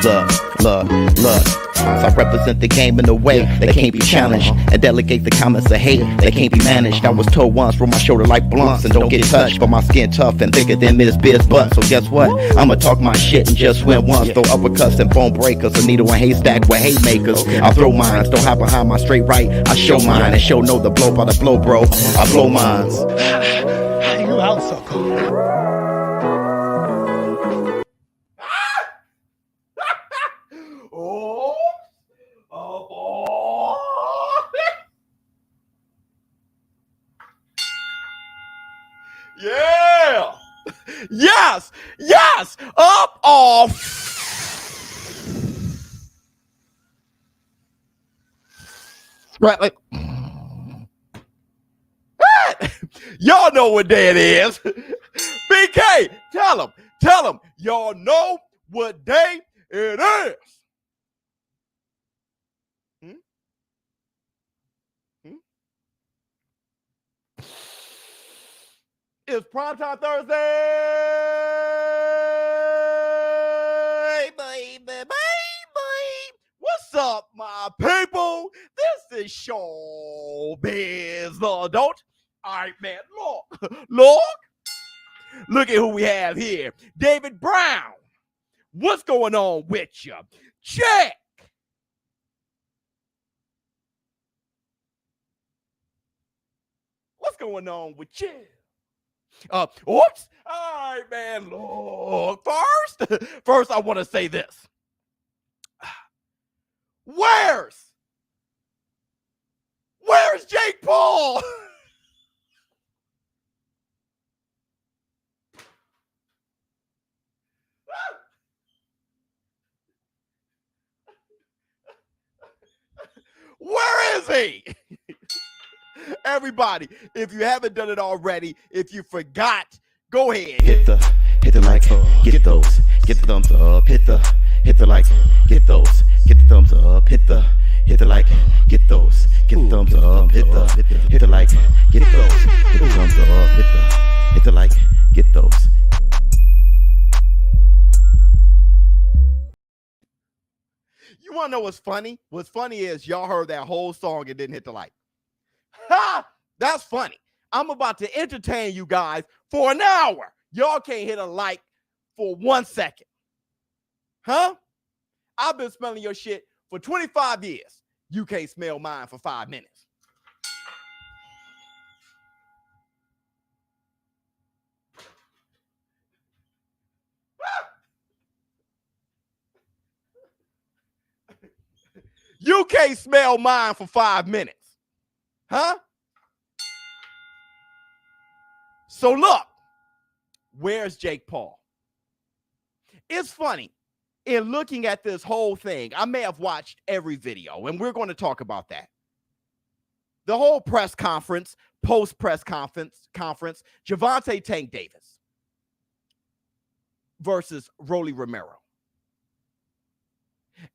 Look. So I represent the game in a way that can't be challenged, and delegate the comments of hate that can't be managed. I was told once, roll my shoulder like blunts and don't get touched, but my skin tough and thicker than Miss Biz butt. So guess what? I'ma talk my shit and just win once. Throw uppercuts and bone breakers, a needle and haystack with haymakers. I'll throw mines, don't hide behind my straight right. I show mine and show no the blow by the blow, bro. I blow mines. You out, sucker. Yeah! Yes! Up off! Right, like y'all know what day it is. BK, tell them, y'all know what day it is. It's Primetime Thursday, baby. What's up, my people? This is ShowBizz The Adult. All right, man, look at who we have here. David Brown, what's going on with you? Check. What's going on with you? Oops. All right, man. Look, first, I want to say this. Where's Jake Paul? Where is he? Everybody, if you haven't done it already, if you forgot, go ahead. Hit the like, get those, get the thumbs up, hit the like, get those, get the thumbs up, hit the like, get those, get the thumbs up, hit the like, get those, get the thumbs up, hit the like, get those. You wanna know what's funny? What's funny is y'all heard that whole song and didn't hit the like. Ha! That's funny. I'm about to entertain you guys for an hour. Y'all can't hit a like for 1 second. Huh? I've been smelling your shit for 25 years. You can't smell mine for 5 minutes. You can't smell mine for 5 minutes. Huh? So look, where's Jake Paul? It's funny. In looking at this whole thing, I may have watched every video, and we're going to talk about that. The whole press conference, post-press conference, Gervonta Tank Davis versus Rolly Romero.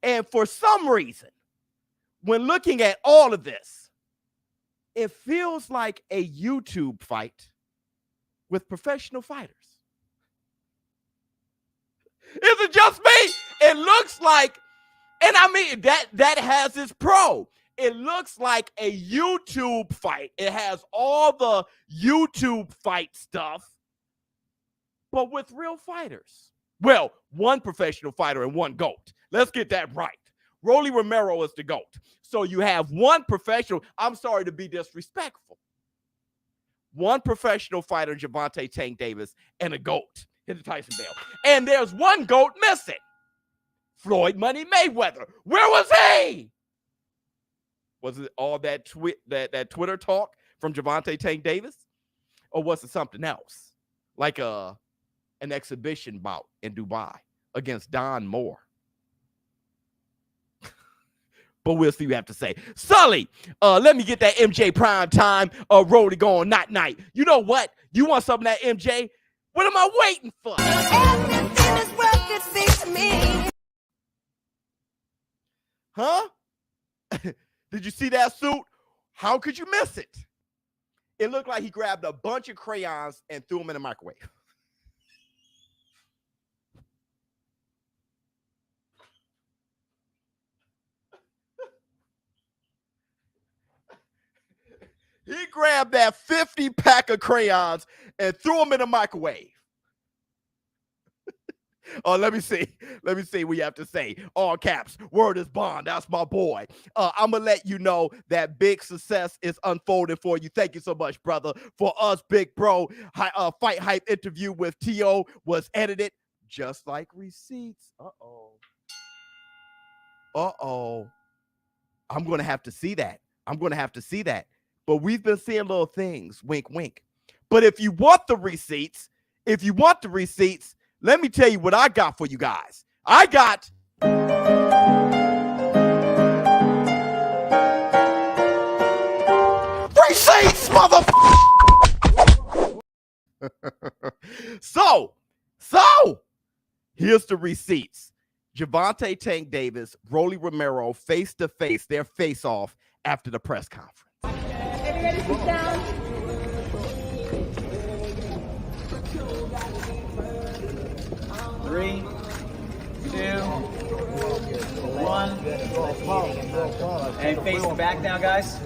And for some reason, when looking at all of this, it feels like a YouTube fight with professional fighters. Is it just me? It looks like, and I mean, that has its pro. It looks like a YouTube fight. It has all the YouTube fight stuff, but with real fighters. Well, one professional fighter and one GOAT. Let's get that right. Rolly Romero is the GOAT. So you have one professional. I'm sorry to be disrespectful. One professional fighter, Gervonta Tank Davis, and a GOAT in the Tyson Bell. And there's one GOAT missing. Floyd Money Mayweather. Where was he? Was it all that that Twitter talk from Gervonta Tank Davis? Or was it something else? Like an exhibition bout in Dubai against Don Moore. But we'll see what you have to say. Sully, let me get that MJ prime time Rolly going night. You know what? You want some of that MJ? What am I waiting for? Everything is worth it, fix me. Huh? Did you see that suit? How could you miss it? It looked like he grabbed a bunch of crayons and threw them in the microwave. grabbed that 50 pack of crayons and threw them in the microwave. Oh, let me see. Let me see what you have to say. All caps. Word is bond. That's my boy. I'm going to let you know that big success is unfolding for you. Thank you so much, brother. For us, big bro, Fight Hype interview with T.O. was edited just like receipts. Uh-oh. I'm going to have to see that. But we've been seeing little things. Wink, wink. But if you want the receipts, let me tell you what I got for you guys. I got receipts, motherfucker. So, here's the receipts. Gervonta Tank Davis, Rolly Romero, face-to-face, their face-off after the press conference. Everybody sit down. Three, two, one. And face the back now, guys.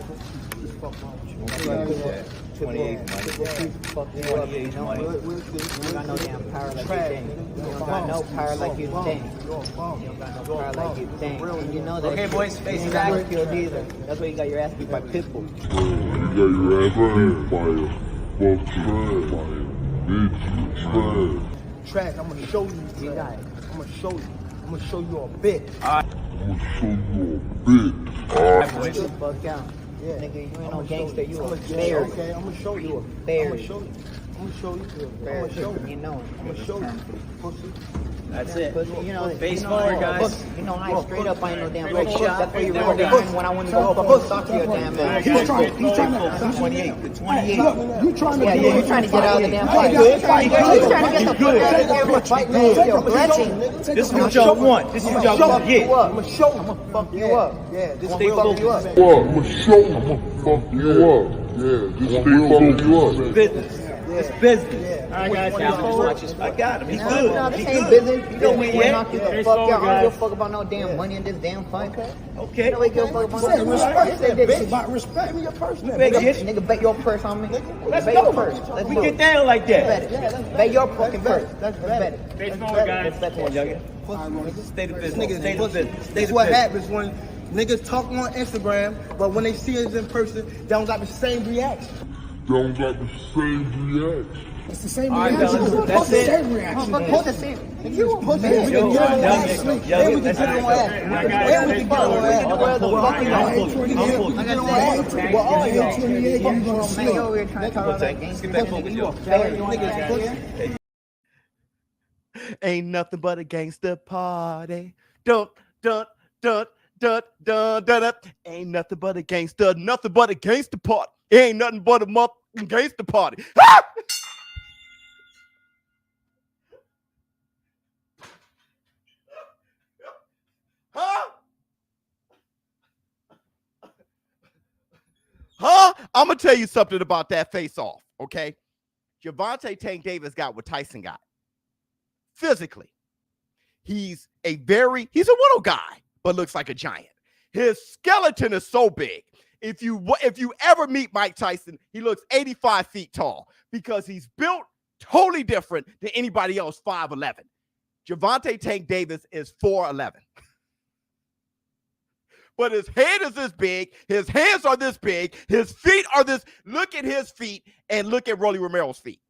28 fuck you up, you know? You don't got no damn power like you think. You don't got no power like you think. You don't got no power like you think. And you know that. Okay, boys, face you back. ain't got either. That's why you got your ass beat by Pitbull. You got your ass beat by a bitch. Trash, I'm gonna show you. You got it. I'm gonna show you. I'm gonna show you a bit. I'm gonna show you a bit. Alright, boys. Get the fuck out. Yeah. Nigga, you ain't no gangster. You a Yeah, bear. okay, I'm gonna show you. You a bear. I'm gonna show you. I'm gonna show you. I'm Bear. gonna show you. You know it. I'm gonna show you. Pussy. That's it. Pussy, you know, Face you know, forward, guys. pussy, you know, I straight up, I ain't no damn Straight bitch. forward. That's why you Straight remember forward. when I went to go fucking talk to your damn ass. He's trying to 28. The 28. You trying to Yeah, you trying to get out of the damn fight. You You trying to get the fuck out of the fight, man. You're glitching. This is what y'all want. This is what y'all want to get. I'm gonna show you. I'm gonna fuck you up. Yeah, this Stay is real focused. you up. I'm gonna show you. I'm gonna fuck you up. Yeah, just stay fucking you up. Business. It's business. Yeah. All right, guys. Now forward. I got him. He's No, good. this He's ain't good. business. You He don't don't win want to yet. knock you the Face fuck forward, out. I don't give a guys. fuck about no damn money in this damn fight. Okay. Nobody give a fuck about Say no respect. Say this. It's about respect. Me your person. Nigga, bet your purse on me. Let's Bet go. your purse. Let's We do get it. down like Bet that. it. Bet your fucking purse. Let's Bet it. Face forward, guys. Bet Come on, that youngin. Stay the business. Niggas, Stay the business. Stay That's the what business. happens when niggas talk on Instagram, but when they see us in person, they don't got the same reaction. Don't got the same reaction. It's the same All right, reaction. fellas, that's it. Same reaction. Fuck the same. You a pussy. Yo, We can get on young ass. nigga, And we young can nigga, get that's on it. ass. All right, And guys, we can stay get on forward. ass. I'm Where the full. fuck are y'all? I'm full. We I'm can full. get on ass. Well, all y'all. Man, you over here trying to talk about that Let's gangster get back pussy. focused, You yo. a bear. You want Niggas that pussy. here? Ain't nothing but a gangster party. Dun, dun, dun, dun, dun, dun, dun. Ain't nothing but a gangster, nothing but a gangster party. It ain't nothing but a motherfucking gangster party. Ah! Huh? Huh? I'm going to tell you something about that face-off, okay? Gervonta Tank Davis got what Tyson got. Physically. He's a little guy, but looks like a giant. His skeleton is so big. If you ever meet Mike Tyson, he looks 85 feet tall because he's built totally different than anybody else 5'11". Gervonta Tank Davis is 4'11". But his head is this big, his hands are this big, his feet are this. Look at his feet and look at Rolly Romero's feet.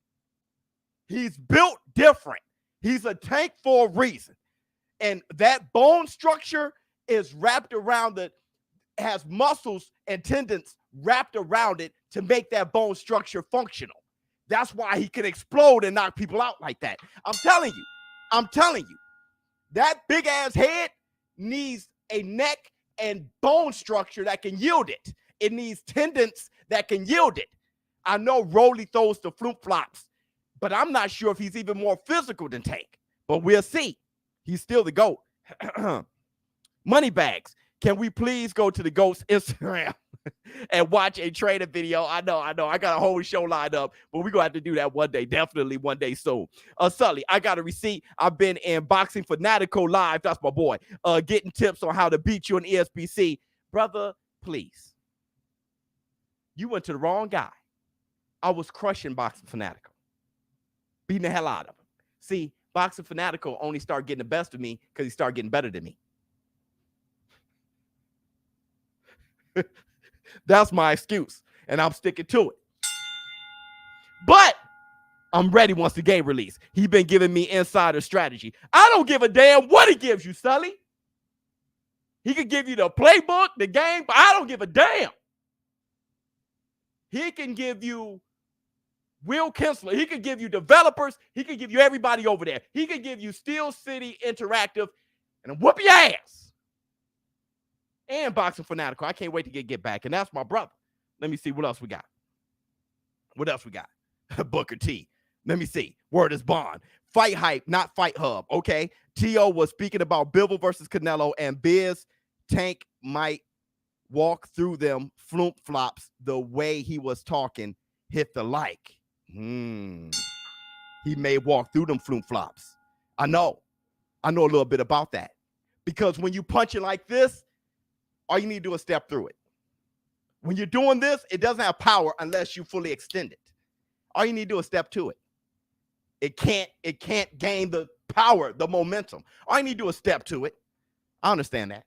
He's built different. He's a tank for a reason. And that bone structure is wrapped around it, has muscles and tendons wrapped around it to make that bone structure functional. That's why he can explode and knock people out like that. I'm telling you, that big ass head needs a neck and bone structure that can yield it. It needs tendons that can yield it. I know Rolly throws the flip flops, but I'm not sure if he's even more physical than Tank. But we'll see. He's still the GOAT. Money bags. Can we please go to the GOAT's Instagram and watch a trainer video? I know. I got a whole show lined up, but we're going to have to do that one day. Definitely one day soon. Sully, I got a receipt. I've been in Boxing Fanatico Live. That's my boy. Getting tips on how to beat you in ESBC. Brother, please. You went to the wrong guy. I was crushing Boxing Fanatical, beating the hell out of him. See, Boxing Fanatical only started getting the best of me because he started getting better than me. That's my excuse, and I'm sticking to it. But I'm ready once the game release. He's been giving me insider strategy. I don't give a damn what he gives you, Sully. He could give you the playbook, the game, but I don't give a damn. He can give you Will Kinsler. He could give you developers. He could give you everybody over there. He could give you Steel City Interactive and whoop your ass. And Boxing Fanatical. I can't wait to get back. And that's my brother. Let me see what else we got. What else we got? Booker T. Let me see. Word is bond. Fight Hype, not Fight Hub. Okay. T.O. was speaking about Bivol versus Canelo, and Biz Tank might walk through them flump flops the way he was talking. Hit the like. He may walk through them flump flops. I know a little bit about that. Because when you punch it like this, all you need to do is step through it. When you're doing this, it doesn't have power unless you fully extend it. All you need to do is step to it. It can't gain the power, the momentum. All you need to do is step to it. I understand that.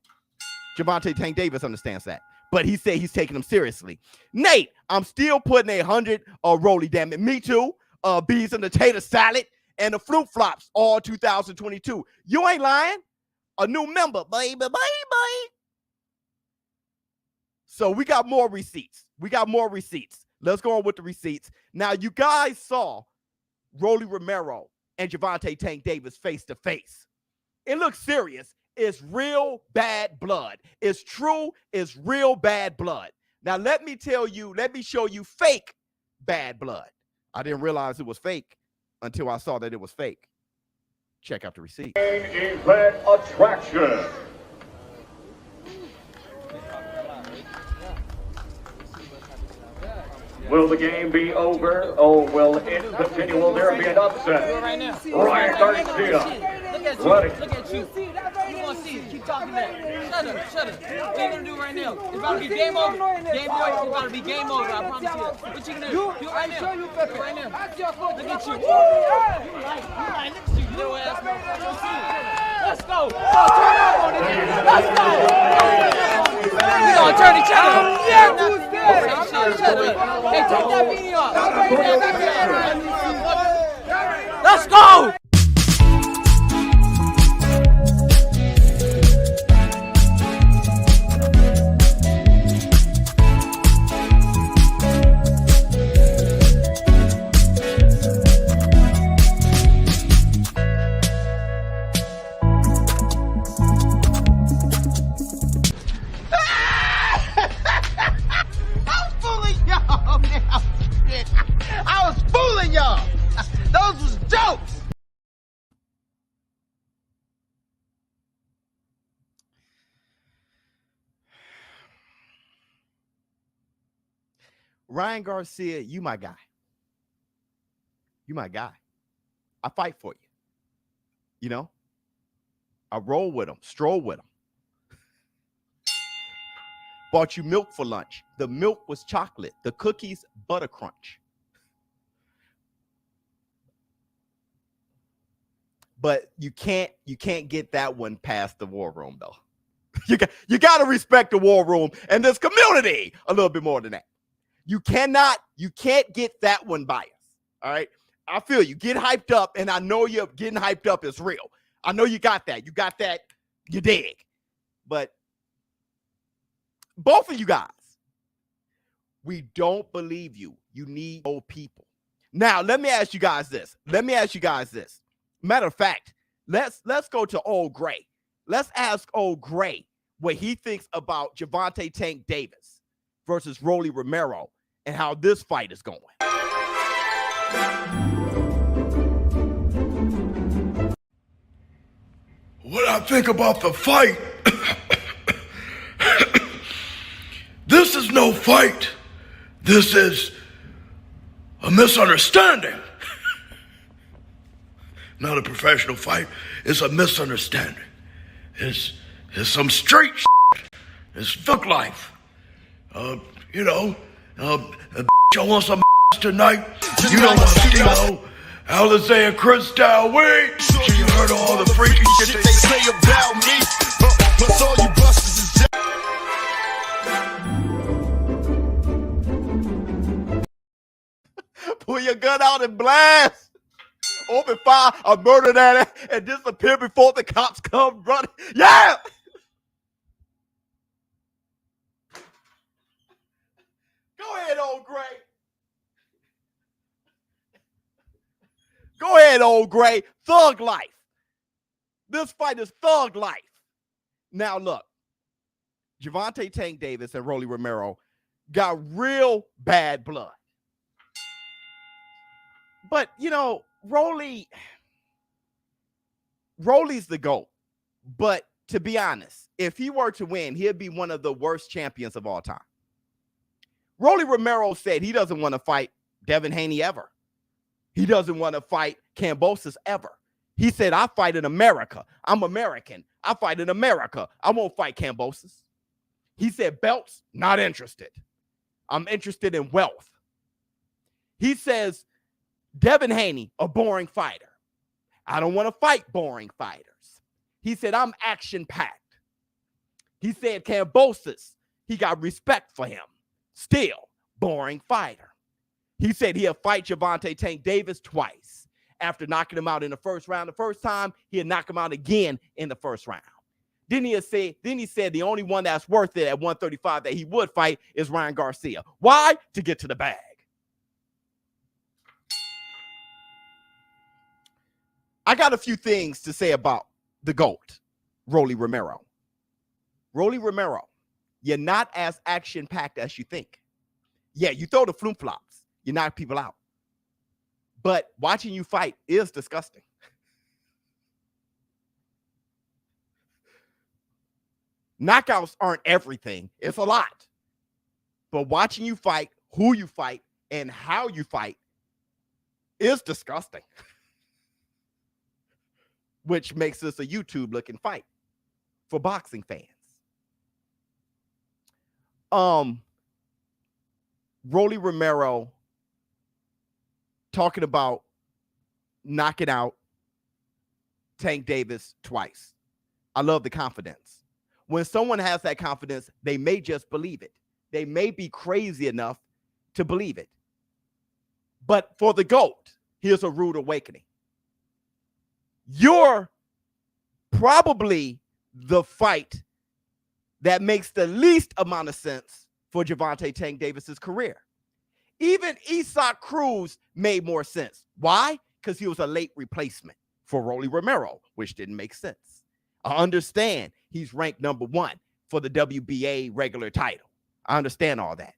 Gervonta Tank Davis understands that. But he said he's taking them seriously. Nate, I'm still putting 100 Rolly, damn it. Me too. Bees and the tater salad and the flute flops all 2022. You ain't lying. A new member, baby. So we got more receipts. Let's go on with the receipts. Now, you guys saw Rolly Romero and Gervonta Tank Davis face to face. It looks serious. It's real bad blood. It's true. It's real bad blood. Now, let me show you fake bad blood. I didn't realize it was fake until I saw that it was fake. Check out the receipt. Event attraction. Will the game be over, or will it continue? Will there be an upset? Ryan Garcia. Look at you. You want to see it. Keep talking that. Shut up. What you gonna do right now? It's about to be game over. Game boy, it's about to be game over. I promise you. What you gonna do? Do it right now. Do it right now. Look at you. You like, look at you. Little ass. Let's go. Let's go. We gonna turn each other. Shut up. Hey, take that video off. Let's go. Ryan Garcia, you my guy. You my guy. I fight for you. You know? I roll with him, stroll with him. Bought you milk for lunch. The milk was chocolate. The cookies, butter crunch. But you can't get that one past the war room, though. You got to respect the war room and this community a little bit more than that. You can't get that one biased. All right. I feel you get hyped up, and I know you're getting hyped up is real. I know you got that. You dig. But both of you guys, we don't believe you. You need old people. Now, let me ask you guys this. Matter of fact, let's go to Old Gray. Let's ask Old Gray what he thinks about Gervonta Tank Davis versus Rolly Romero and how this fight is going. What I think about the fight, this is no fight. This is a misunderstanding. Not a professional fight. It's a misunderstanding. It's some street shit. It's thug life. I want some tonight. You know my style. Alizé and Cruz style. Wait. You heard all the freaky shit they say about me. Plus all you busters is dead. Pull your gun out and blast. Open fire, I murder that and disappear before the cops come running. Yeah! Go ahead, old Gray. Go ahead, old Gray. Thug life. This fight is thug life. Now, look. Gervonta Tank Davis and Rolly Romero got real bad blood. But, you know, Rolly's the GOAT. But to be honest, if he were to win, he'd be one of the worst champions of all time. Rolly Romero said he doesn't want to fight Devin Haney ever. He doesn't want to fight Kambosos ever. He said, I fight in America. I'm American. I fight in America. I won't fight Kambosos. He said, belts, not interested. I'm interested in wealth. He says, Devin Haney, a boring fighter. I don't want to fight boring fighters. He said, I'm action-packed. He said, Kambosos, he got respect for him. Still, boring fighter. He said he'll fight Gervonta Tank Davis twice. After knocking him out in the first round the first time, he'll knock him out again in the first round. Then he said the only one that's worth it at 135 that he would fight is Ryan Garcia. Why? To get to the bag. I got a few things to say about the GOAT, Rolly Romero. Rolly Romero, you're not as action-packed as you think. Yeah, you throw the flume flops, you knock people out. But watching you fight is disgusting. Knockouts aren't everything. It's a lot. But watching you fight, who you fight, and how you fight is disgusting. Which makes this a YouTube-looking fight for boxing fans. Rolly Romero talking about knocking out Tank Davis twice. I love the confidence. When someone has that confidence, they may just believe it. They may be crazy enough to believe it. But for the GOAT, here's a rude awakening. You're probably the fight that makes the least amount of sense for Gervonta Tank Davis's career. Even Cruz made more sense. Why? Because he was a late replacement for Rolly Romero, which didn't make sense. I understand he's ranked number 1 for the WBA regular title. I understand all that.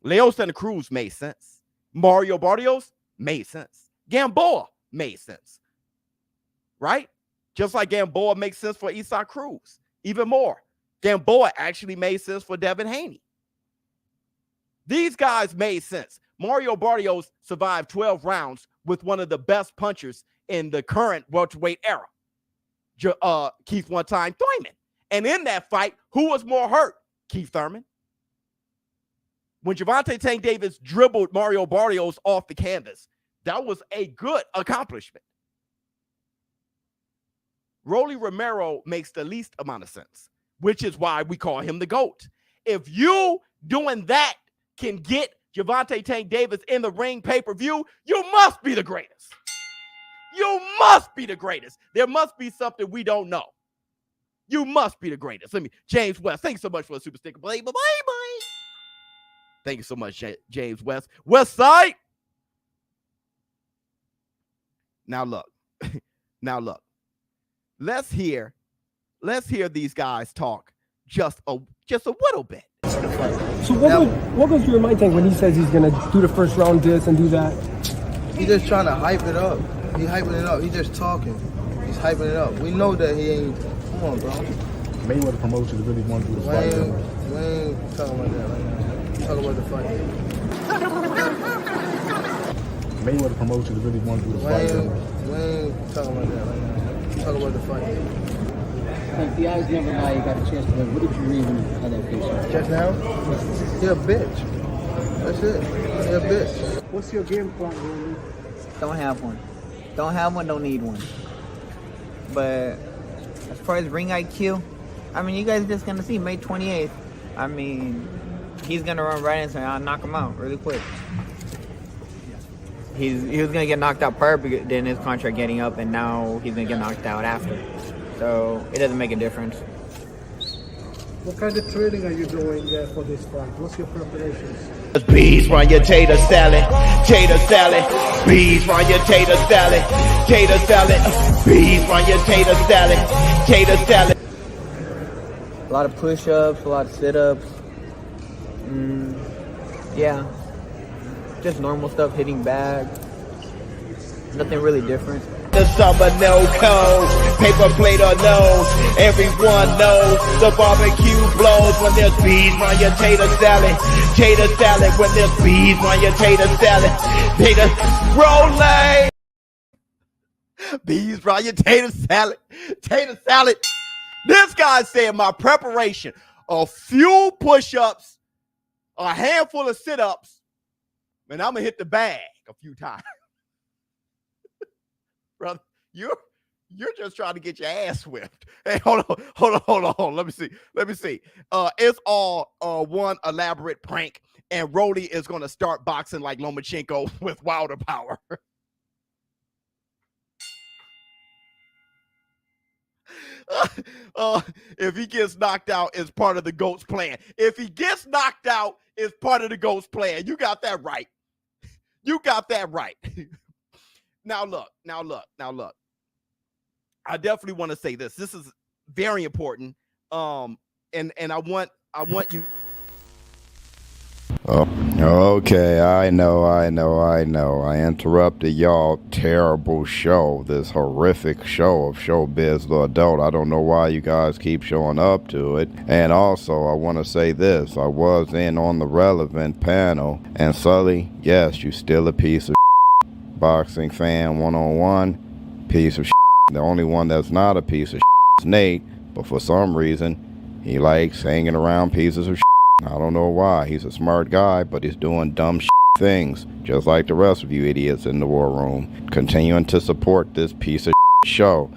Leo Santa Cruz made sense. Mario Barrios made sense. Gamboa made sense. Right? Just like Gamboa makes sense for Cruz. Even more, Gamboa actually made sense for Devin Haney. These guys made sense. Mario Barrios survived 12 rounds with one of the best punchers in the current welterweight era, Keith one-time Thurman. And in that fight, who was more hurt? Keith Thurman. When Gervonta Tank Davis dribbled Mario Barrios off the canvas, that was a good accomplishment. Rolly Romero makes the least amount of sense, which is why we call him the GOAT. If you doing that can get Gervonta Tank Davis in the ring pay-per-view, you must be the greatest. You must be the greatest. There must be something we don't know. You must be the greatest. James West, thanks so much for the super sticker. Bye. Thank you so much, James West. West Side. Now look. Let's hear these guys talk just a little bit. So what goes through your mind when he says he's gonna do the first round this and do that? He's just trying to hype it up. He's hyping it up. He's just talking. He's hyping it up. We know that he ain't. Come on, bro. Mayweather promotions really want to do the fight. We ain't talking about that right now. Talk about the fight. Mayweather promotions really want to do the fight. We ain't talking about that right now. Talk about the fight. Like, the eyes never lie, you got a chance to win. What did you read when you had that face? Just now? You're a bitch. That's it. He a bitch. What's your game plan, Rolly? Don't have one. Don't have one, don't need one. But as far as ring IQ, I mean, you guys just gonna see May 28th. I mean, he's gonna run right into me. I'll knock him out really quick. He was gonna get knocked out prior than his contract getting up, and now he's gonna get knocked out after. So it doesn't make a difference. What kind of training are you doing for this fight? What's your preparations? Bees run your tater salad, bees run your tater salad, bees run your tater salad. A lot of push-ups, a lot of sit-ups. Yeah, just normal stuff, hitting bags. Nothing really different. The summer no code, paper plate or nose. Everyone knows the barbecue blows when there's bees on your tater salad. When there's bees on your tater salad. Tater roll. Bees on your tater salad. This guy said my preparation: a few push-ups, a handful of sit-ups, and I'm gonna hit the bag a few times. Brother, you're just trying to get your ass whipped. Hey, hold on. Let me see. It's all one elaborate prank, and Rolly is gonna start boxing like Lomachenko with Wilder power. If he gets knocked out, it's part of the GOAT's plan. If he gets knocked out, it's part of the GOAT's plan. You got that right. Now look. I definitely want to say this. This is very important. And I want you. Oh, okay. I know. I interrupted y'all terrible show, this horrific show of ShowBizz The Adult. I don't know why you guys keep showing up to it. And also, I want to say this. I was in on the Relevnt panel. And Sully, yes, you still a piece of boxing fan 101, piece of shit. The only one that's not a piece of shit is Nate, but for some reason he likes hanging around pieces of shit. I don't know why. He's a smart guy, but he's doing dumb shit things, just like the rest of you idiots in the war room, continuing to support this piece of shit show.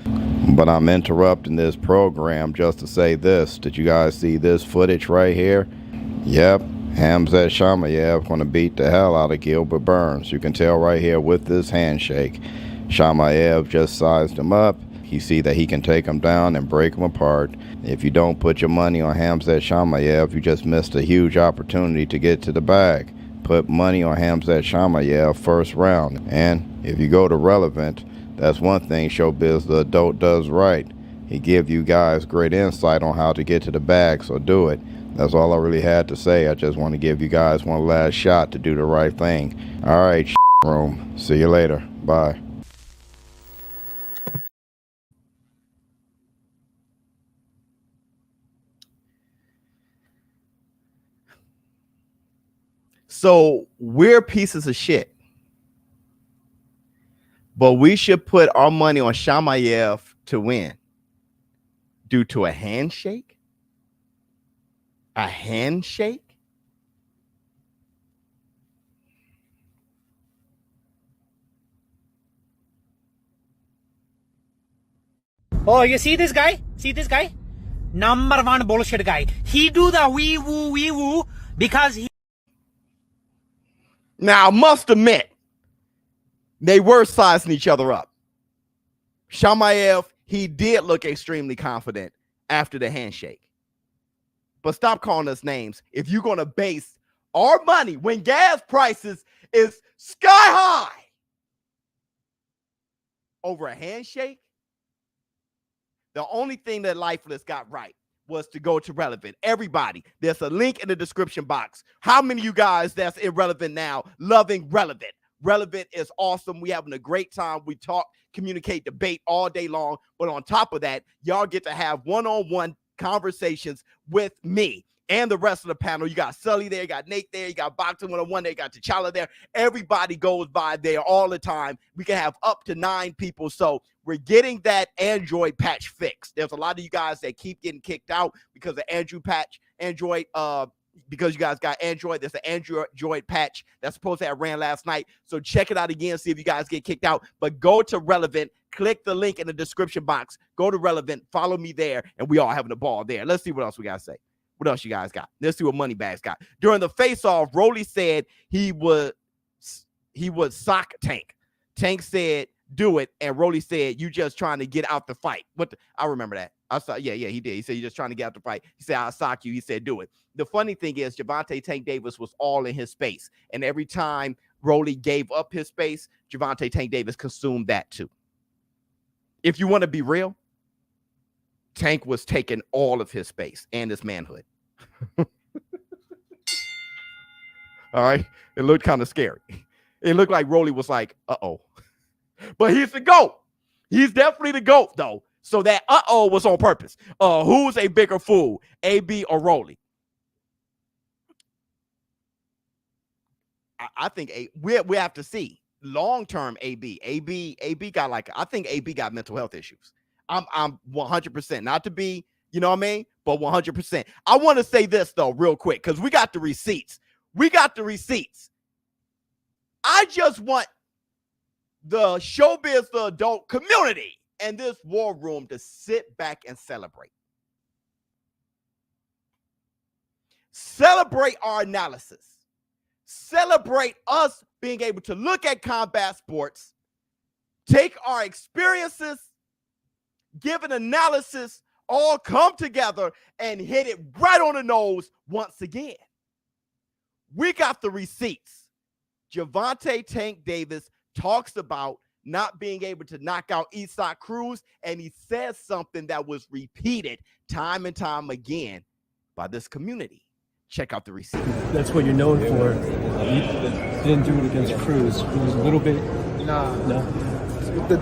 But I'm interrupting this program just to say this. Did you guys see this footage right here? Yep. Khamzat Chimaev going to beat the hell out of Gilbert Burns. You can tell right here with this handshake. Chimaev just sized him up. You see that he can take him down and break him apart. If you don't put your money on Khamzat Chimaev, you just missed a huge opportunity to get to the bag. Put money on Khamzat Chimaev first round. And if you go to Relevnt, that's one thing ShowBizz The Adult does right. He give you guys great insight on how to get to the bag, so do it. That's all I really had to say. I just want to give you guys one last shot to do the right thing. All right, room. See you later. Bye. So we're pieces of shit, but we should put our money on Chimaev to win due to a handshake. A handshake? Oh, you see this guy? Number one bullshit guy. He do the wee woo because he. Now, I must admit, they were sizing each other up. Chimaev, he did look extremely confident after the handshake. But stop calling us names. If you're going to base our money when gas prices is sky high over a handshake, the only thing that Lifeless got right was to go to Relevnt. Everybody, there's a link in the description box. How many of you guys that's irrelevant now loving Relevnt? Relevnt is awesome. We having a great time. We talk, communicate, debate all day long. But on top of that, y'all get to have one-on-one conversations with me and the rest of the panel. You got Sully there, you got Nate there, you got Boxing 101 there, you got T'Challa there. Everybody goes by there all the time. We can have up to 9 people. So we're getting that Android patch fixed. There's a lot of you guys that keep getting kicked out because of Android because you guys got Android. There's an Android patch that's supposed to have ran last night. So check it out again, see if you guys get kicked out. But go to Relevnt, click the link in the description box. Go to Relevnt, follow me there, and we all having a ball there. Let's see what else we got to say. What else you guys got? Let's see what Moneybags got. During the face-off, Rolly said he would sock Tank. Tank said, do it. And Rolly said, you just trying to get out the fight. I remember that. I saw, yeah, he did. He said, you're just trying to get out the fight. He said, I'll sock you. He said, do it. The funny thing is, Gervonta Tank Davis was all in his space. And every time Rolly gave up his space, Gervonta Tank Davis consumed that too. If you want to be real, Tank was taking all of his space and his manhood. All right. It looked kind of scary. It looked like Rolly was like, uh-oh. But he's the GOAT. He's definitely the GOAT, though. So that uh-oh was on purpose. Who's a bigger fool, AB or Rolly? I think we have to see. Long-term AB got I think AB got mental health issues. I'm 100%. Not to be, you know what I mean? But 100%. I want to say this, though, real quick, because we got the receipts. I just want the ShowBizz The Adult community and this war room to sit back and celebrate. Celebrate our analysis. Celebrate us being able to look at combat sports, take our experiences, give an analysis, all come together and hit it right on the nose once again. We got the receipts. Gervonta Tank Davis talks about not being able to knock out Cruz, and he says something that was repeated time and time again by this community. Check out the receipt. That's what you're known for. You didn't do it against Cruz. It was a little bit. Nah. No. The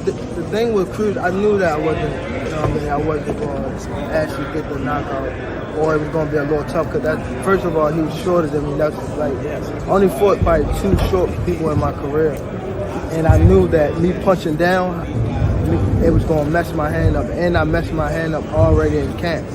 thing with Cruz, I knew that I wasn't, you know what I mean, I wasn't going to actually get the knockout, or it was going to be a little tough, because first of all, he was shorter than me. That's like, I only fought by 2 short people in my career, and I knew that me punching down, it was going to mess my hand up, and I messed my hand up already in camp.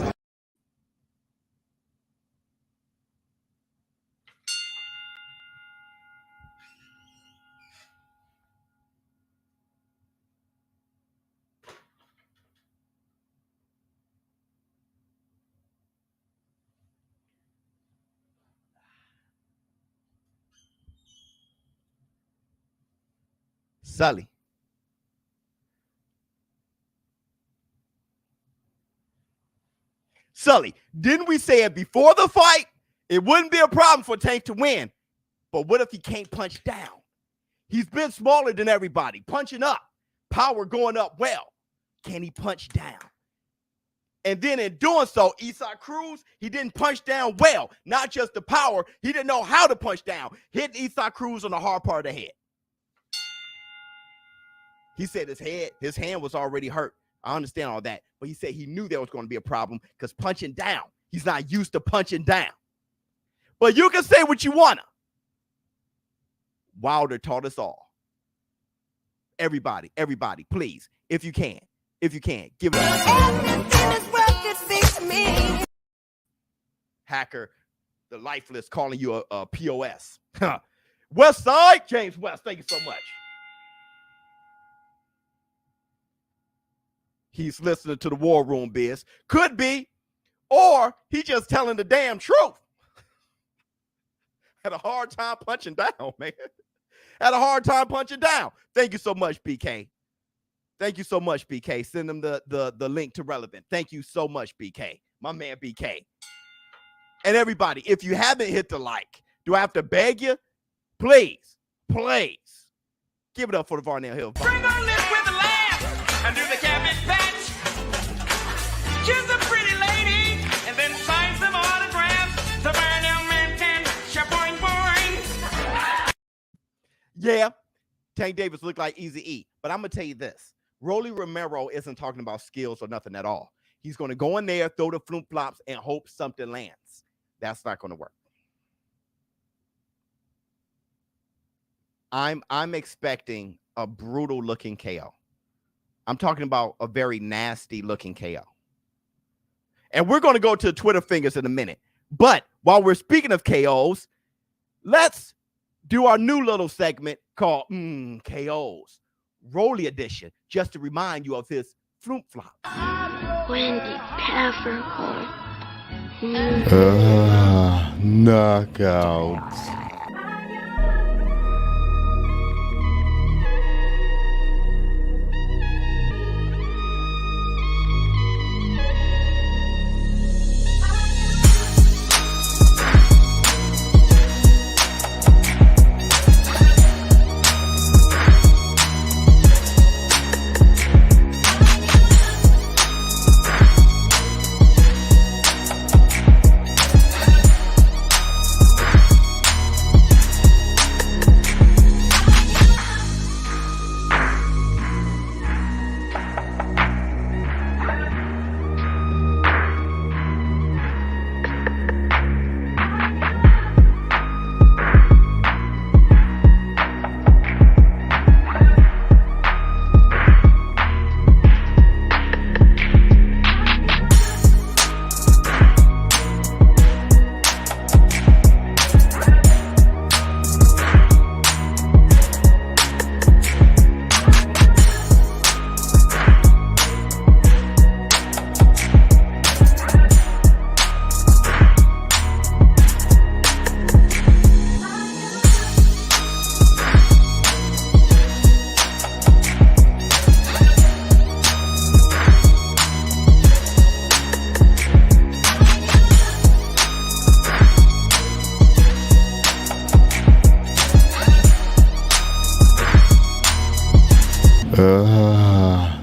Sully. Didn't we say it before the fight? It wouldn't be a problem for Tank to win. But what if he can't punch down? He's been smaller than everybody, punching up, power going up well. Can he punch down? And then in doing so, Cruz, he didn't punch down well. Not just the power, he didn't know how to punch down. Hitting Cruz on the hard part of the head. He said his hand was already hurt. I understand all that. But he said he knew there was going to be a problem because punching down, he's not used to punching down. But you can say what you want to. Wilder taught us all. Everybody, please, if you can, give it up. Hacker, the lifeless, calling you a POS. West Side, James West, thank you so much. He's listening to the War Room Biz. Could be, or he just telling the damn truth. Had a hard time punching down, man. Had a hard time punching down. Thank you so much, BK. Thank you so much, BK. Send them the link to Relevnt. Thank you so much, BK. My man, BK. And everybody, if you haven't hit the like, do I have to beg you? Please, give it up for the Varnell Hill. Bring on this with a laugh and do the cabbage patch. Kiss a pretty lady and then sign some autographs. The Varnell man can shaboing boing. Yeah, Tank Davis looked like Eazy-E, but I'm gonna tell you this: Rolly Romero isn't talking about skills or nothing at all. He's gonna go in there, throw the flip flops, and hope something lands. That's not gonna work. I'm expecting a brutal looking KO. I'm talking about a very nasty looking KO. And we're going to go to Twitter fingers in a minute. But while we're speaking of KOs, let's do our new little segment called KOs, Rolly Edition, just to remind you of his flump flop. Wendy Peppercorn. Knockouts.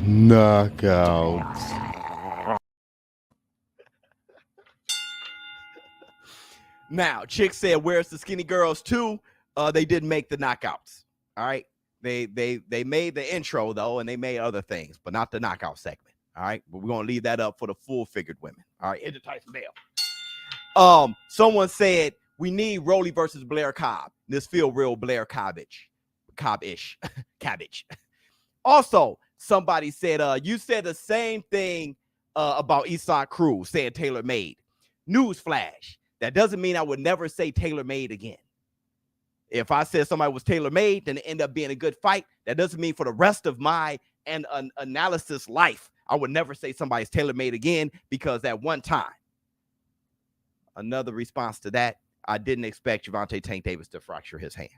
Knockouts. Now, Chick said, "Where's the skinny girls too?" They didn't make the knockouts. All right, they made the intro though, and they made other things, but not the knockout segment. All right, but we're gonna leave that up for the full-figured women. All right, Enter Tyson Bell. Someone said we need Rolly versus Blair Cobb. This feel real Blair Cobb-ish. Cabbage. Also, somebody said, you said the same thing about Isak Cruz, saying tailor made. Newsflash. That doesn't mean I would never say tailor made again. If I said somebody was tailor made, then it ended up being a good fight. That doesn't mean for the rest of my analysis life, I would never say somebody's tailor made again, because at one time, another response to that, I didn't expect Gervonta Tank Davis to fracture his hand.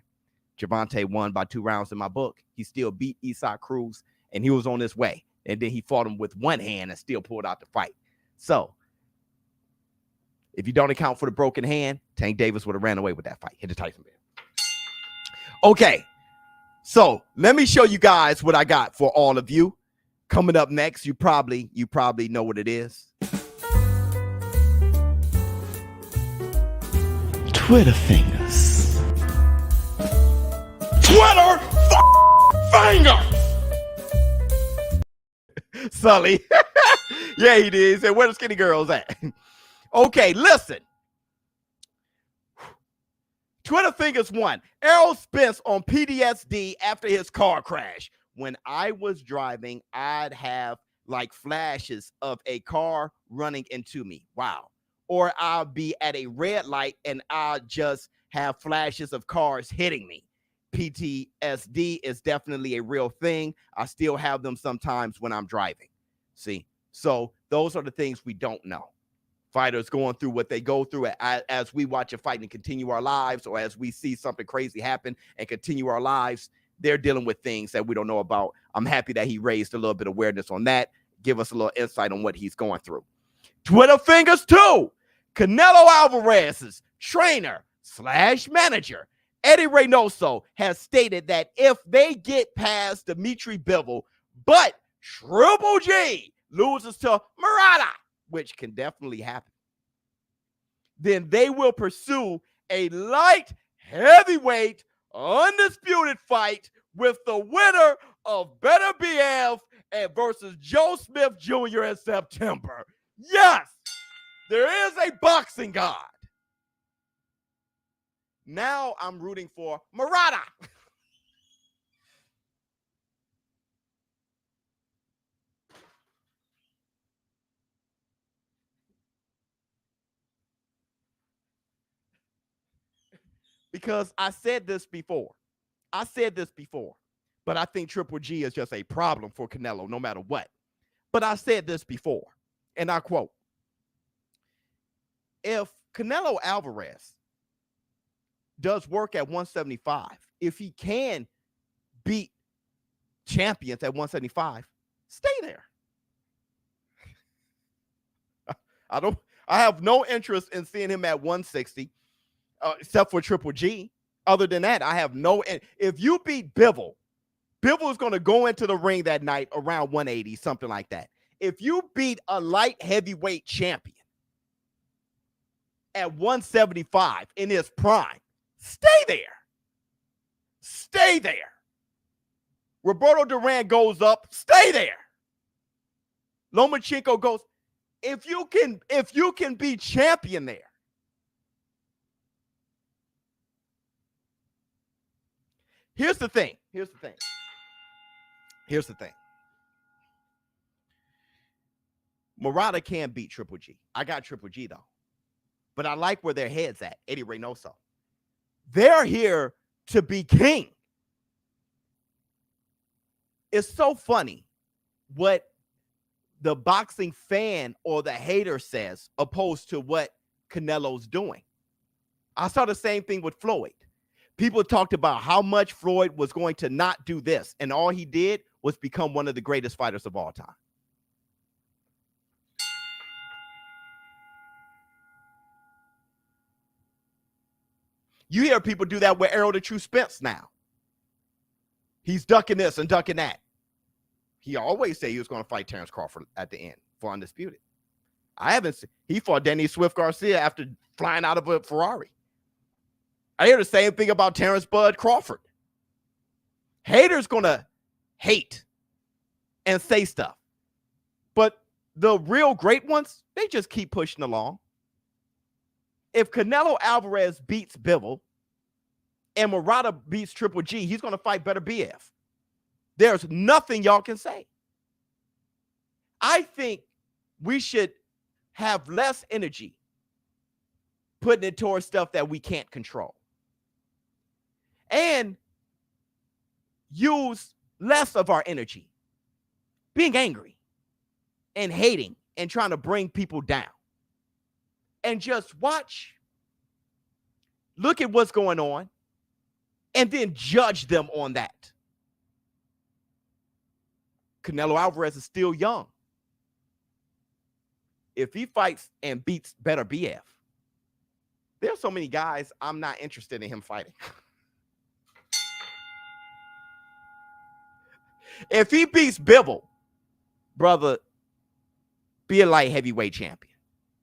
Gervonta won by 2 rounds in my book. He still beat Isak Cruz, and he was on his way. And then he fought him with one hand and still pulled out the fight. So, if you don't account for the broken hand, Tank Davis would have ran away with that fight. Hit the Tyson Bell. Okay, so let me show you guys what I got for all of you. Coming up next, you probably know what it is. Twitter fingers. Twitter fingers. Sully. Yeah, he did. He said, "Where the skinny girls at?" Okay, listen. Twitter fingers 1. Errol Spence on PTSD after his car crash. When I was driving, I'd have like flashes of a car running into me. Wow. Or I'll be at a red light and I'll just have flashes of cars hitting me. PTSD is definitely a real thing. I still have them sometimes when I'm driving. See, so those are the things we don't know. Fighters going through what they go through as we watch a fight and continue our lives, or as we see something crazy happen and continue our lives, they're dealing with things that we don't know about. I'm happy that he raised a little bit of awareness on that. Give us a little insight on what he's going through. Twitter fingers 2. Canelo Alvarez's trainer/manager, Eddie Reynoso, has stated that if they get past Dimitri Bivol, but Triple G loses to Murata, which can definitely happen, then they will pursue a light heavyweight undisputed fight with the winner of Better BF versus Joe Smith Jr. in September. Yes, there is a boxing god. Now I'm rooting for Murata. because I said this before. But I think Triple G is just a problem for Canelo no matter what. But I said this before, and I quote, if Canelo Alvarez does work at 175, if he can beat champions at 175, stay there. I have no interest in seeing him at 160, except for Triple G. Other than that, I have no. If you beat Bivol is going to go into the ring that night around 180, something like that. If you beat a light heavyweight champion at 175 in his prime, stay there. Stay there. Roberto Duran goes up, stay there. Lomachenko goes. If you can be champion there. Here's the thing. Murata can't beat Triple G. I got Triple G though. But I like where their head's at, Eddie Reynoso. They're here to be king. It's so funny what the boxing fan or the hater says opposed to what Canelo's doing. I saw the same thing with Floyd. People talked about how much Floyd was going to not do this, and all he did was become one of the greatest fighters of all time. You hear people do that with Errol the True Spence now. He's ducking this and ducking that. He always said he was going to fight Terrence Crawford at the end for Undisputed. I haven't seen. He fought Danny Swift Garcia after flying out of a Ferrari. I hear the same thing about Terrence Bud Crawford. Haters going to hate and say stuff. But the real great ones, they just keep pushing along. If Canelo Alvarez beats Bivol and Murata beats Triple G, he's going to fight better BF. There's nothing y'all can say. I think we should have less energy putting it towards stuff that we can't control. And use less of our energy being angry and hating and trying to bring people down. And just watch, look at what's going on, and then judge them on that. Canelo Alvarez is still young. If he fights and beats better BF, there's so many guys I'm not interested in him fighting. If he beats Bivol, brother, be a light heavyweight champion.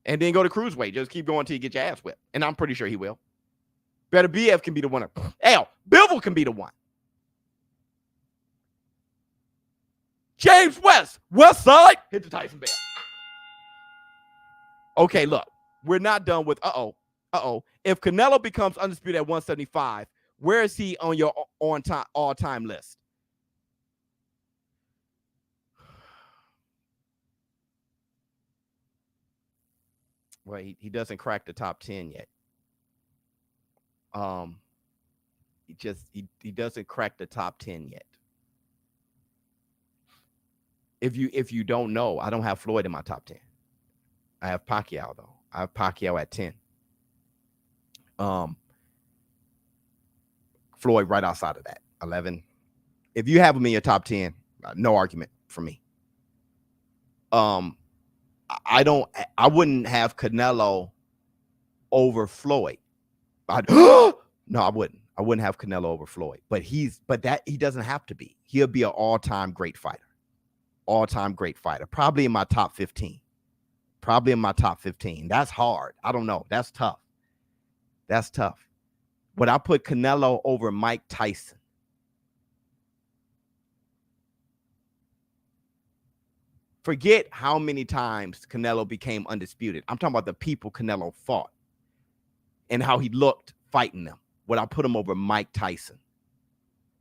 And then go to cruiserweight. Just keep going until you get your ass whipped. And I'm pretty sure he will. Better BF can be the one. Hell, Bivol can be the one. James West Side, hit the Tyson Bear. Okay, look, we're not done with If Canelo becomes undisputed at 175, where is he on your all-time list? Well, he doesn't crack the top 10 yet. He doesn't crack the top 10 yet. If you don't know, I don't have Floyd in my top 10. I have Pacquiao though. I have Pacquiao at 10. Floyd right outside of that, 11. If you have him in your top 10, no argument for me. I wouldn't have Canelo over Floyd. No, I wouldn't. I wouldn't have Canelo over Floyd. But he doesn't have to be. He'll be an all-time great fighter. All-time great fighter. Probably in my top 15. That's hard. I don't know. That's tough. Would I put Canelo over Mike Tyson? Forget how many times Canelo became undisputed. I'm talking about the people Canelo fought and how he looked fighting them. Would I put him over Mike Tyson?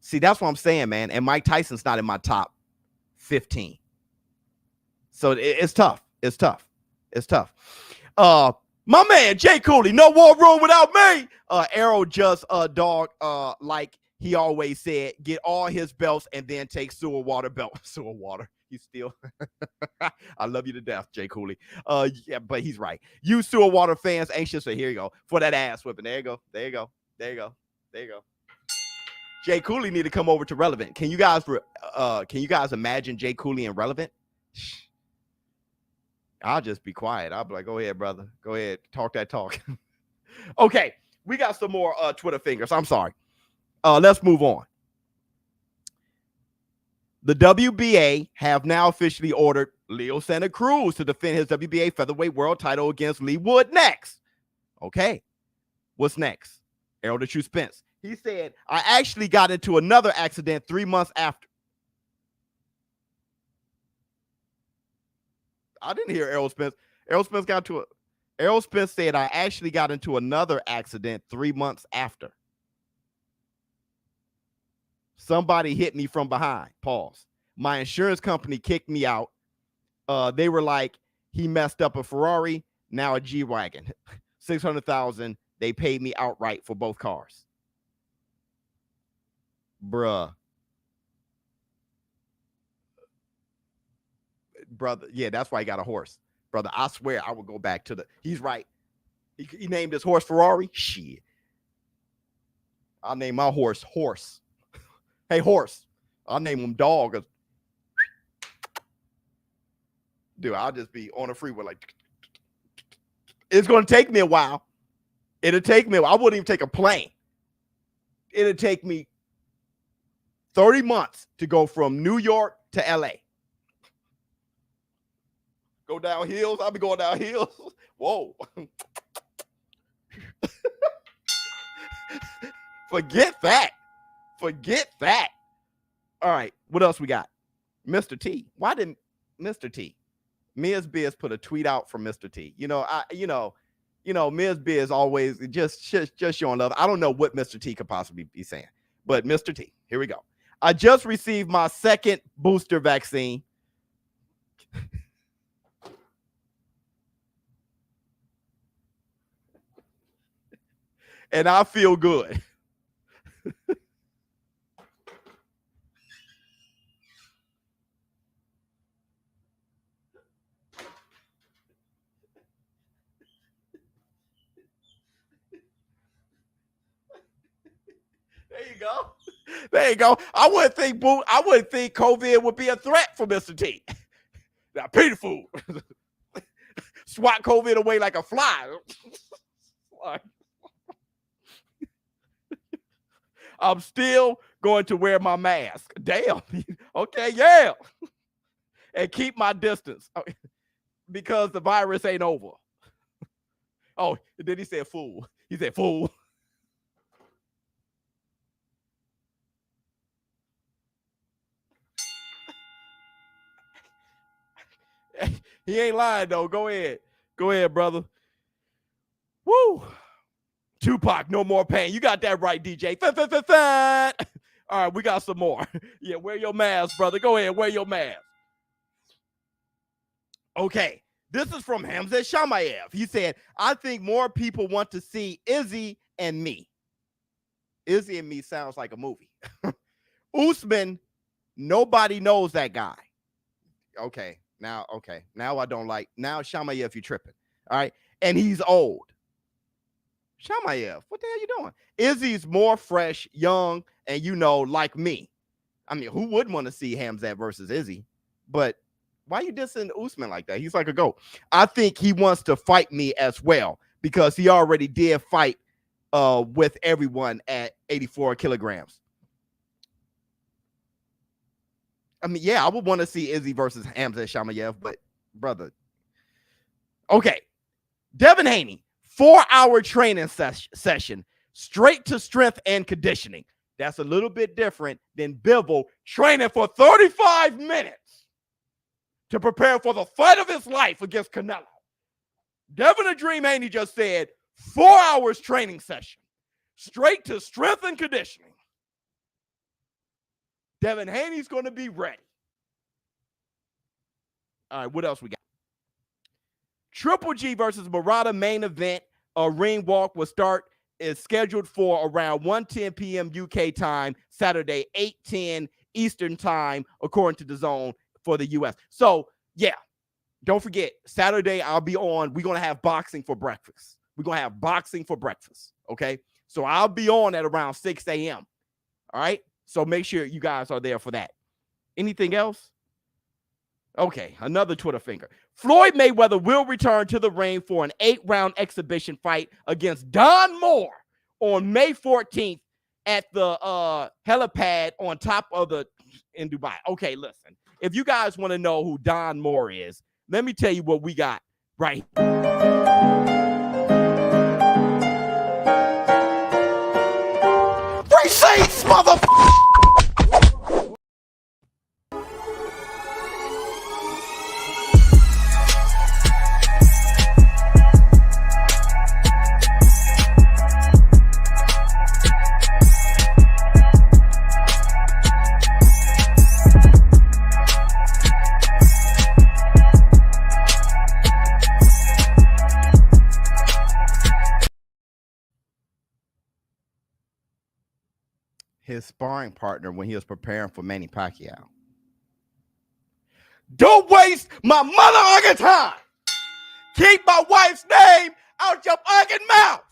See, that's what I'm saying, man. And Mike Tyson's not in my top 15. So it's tough. My man, Jay Cooley, no war room without me. Arrow just dog, like he always said, get all his belts and then take sewer water belt. Sewer water. He's still I love you to death, Jay Cooley. Yeah, but he's right. You sewer water fans anxious, so here you go. For that ass whipping. There you go. There you go. There you go. There you go. Jay Cooley need to come over to Relevnt. Can you guys imagine Jay Cooley in Relevnt? I'll just be quiet. I'll be like, go ahead, brother. Go ahead. Talk that talk. Okay. We got some more Twitter fingers. I'm sorry. Let's move on. The WBA have now officially ordered Leo Santa Cruz to defend his WBA featherweight world title against Lee Wood next. Okay. What's next? Errol the True Spence. He said, I actually got into another accident 3 months after. I didn't hear Errol Spence. Errol Spence said, I actually got into another accident 3 months after. Somebody hit me from behind. Pause. My insurance company kicked me out. They were like, he messed up a Ferrari, now a G-Wagon. $600,000. They paid me outright for both cars. Bruh. Brother, yeah, that's why he got a horse. Brother, I swear I would go back to he's right. He named his horse Ferrari. Shit. I'll name my horse Horse. Hey, Horse. I'll name him Dog. Dude, I'll just be on a freeway like. It's going to take me a while. It'll take me a while. I wouldn't even take a plane. It'll take me 30 months to go from New York to LA. Go down hills. I'll be going down hills. Whoa. Forget that. Forget that. All right. What else we got? Mr. T. Why didn't Mr. T? Ms. Biz put a tweet out from Mr. T. You know, Ms. Biz always just showing love. I don't know what Mr. T could possibly be saying, but Mr. T, here we go. I just received my second booster vaccine. And I feel good. There you go. There you go. I wouldn't think COVID would be a threat for Mr. T. Now, Peter food. Swat COVID away like a fly. I'm still going to wear my mask. Damn. Okay, yeah. And keep my distance because the virus ain't over. Oh, then he said fool. He said fool. He ain't lying, though. Go ahead. Go ahead, brother. Woo. Tupac, no more pain. You got that right, DJ. All right, we got some more. Yeah, wear your mask, brother. Go ahead, wear your mask. Okay, this is from Hamza Shamayev. He said, I think more people want to see Izzy and me. Izzy and me sounds like a movie. Usman, nobody knows that guy. Okay, now I don't like. Now, Shamayev, you tripping. All right, and he's old. Shamayev, what the hell you doing? Izzy's more fresh, young, and like me. I mean, who wouldn't want to see Hamzat versus Izzy? But why you dissing Usman like that? He's like a GOAT. I think he wants to fight me as well because he already did fight with everyone at 84 kilograms. I mean, yeah, I would want to see Izzy versus Hamzat Shamayev, but brother. Okay. Devin Haney. 4-hour training session, straight to strength and conditioning. That's a little bit different than Bivol training for 35 minutes to prepare for the fight of his life against Canelo. Devin the Dream Haney just said 4 hours training session, straight to strength and conditioning. Devin Haney's going to be ready. All right, what else we got? Triple G versus Murata main event. A ring walk will start. Is scheduled for around 1:10 p.m. UK time, Saturday, 8:10 Eastern time, according to the zone for the US. So, yeah, don't forget, Saturday I'll be on. We're going to have boxing for breakfast. We're going to have boxing for breakfast, okay? So I'll be on at around 6 a.m., all right? So make sure you guys are there for that. Anything else? Okay, another Twitter finger. Floyd Mayweather will return to the ring for an 8-round exhibition fight against Don Moore on May 14th at the helipad on top of in Dubai. Okay, listen. If you guys want to know who Don Moore is, let me tell you what we got right here. Receipts, motherfucker! His sparring partner when he was preparing for Manny Pacquiao. Don't waste my mother time. Keep my wife's name out your fucking mouth.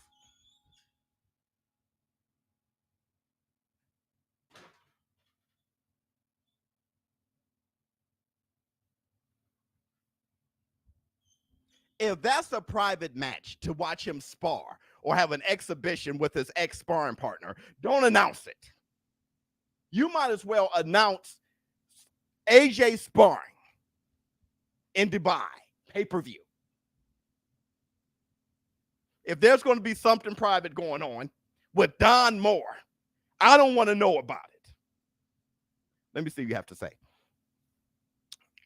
If that's a private match to watch him spar or have an exhibition with his ex-sparring partner, don't announce it. You might as well announce AJ sparring in Dubai, pay-per-view. If there's going to be something private going on with Don Moore, I don't want to know about it. Let me see what you have to say.